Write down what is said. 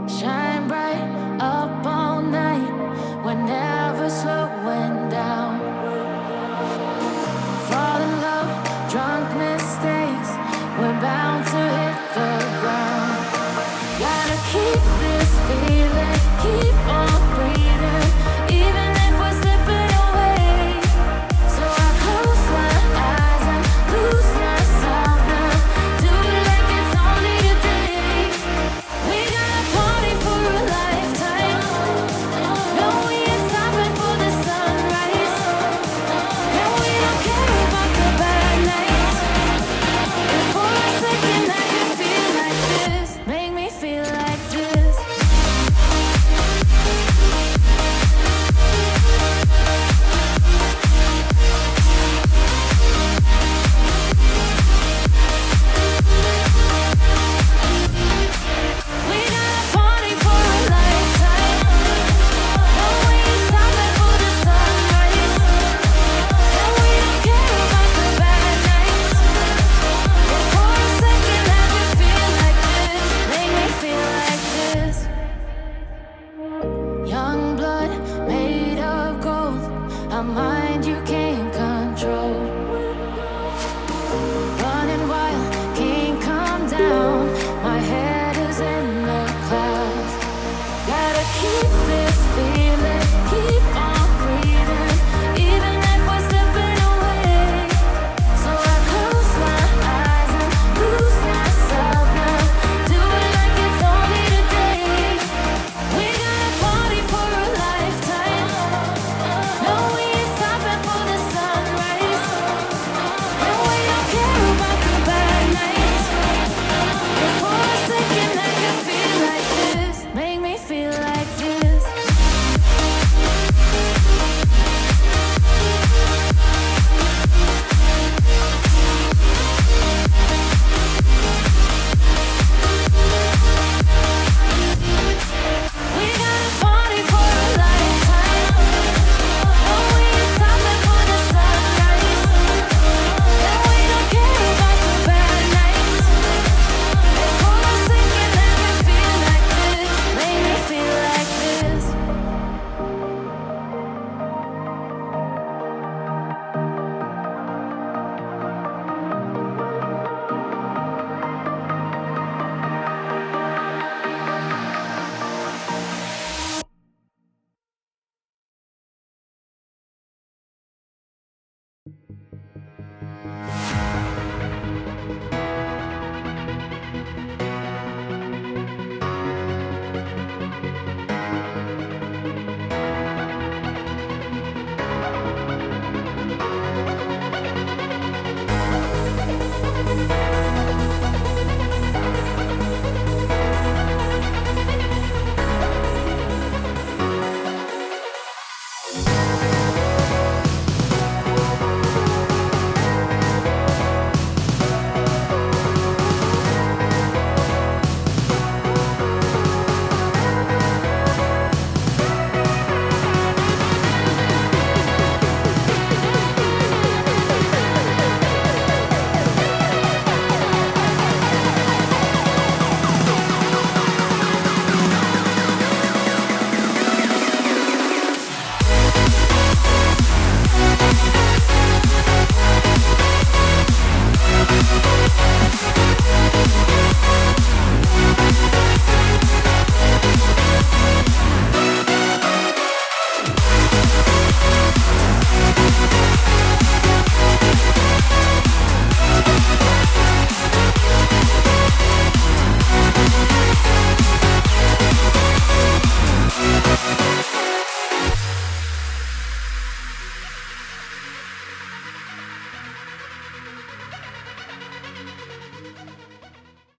Shine bright up all night. We're never slowing down. Fall in love, drunk mistakes. We're bound to hit the ground. Gotta keep this feeling, keep on breathing, even if we're slipping away. So I close my eyes and lose myself now. Do it like it's only today. We got a party for a lifetime. No, we ain't stopping for the sunrise. And we don't care about the bad nights. If for a second I can feel like this, make me feel like this. We got a party for a lifetime. No, we ain't stopping for the sunrise. And we don't care about the bad nights. If for a second I can feel like this, make me feel like this. Young blood made of gold, a mind you can't control. Running wild, can't calm down. My head is in the clouds. Gotta keep this feeling, keep on breathing, even if we're slipping away. So I close my eyes and lose myself now. Do it like it's only today. We got a party for a lifetime. No, we ain't stopping for the sunrise. And we don't care about the bad nights. If for a second I can feel like this, make me feel like this. We got a party for a lifetime. No, we ain't stopping for the sunrise. And we don't care about the bad nights. If for a second I can feel like this, make me feel like this.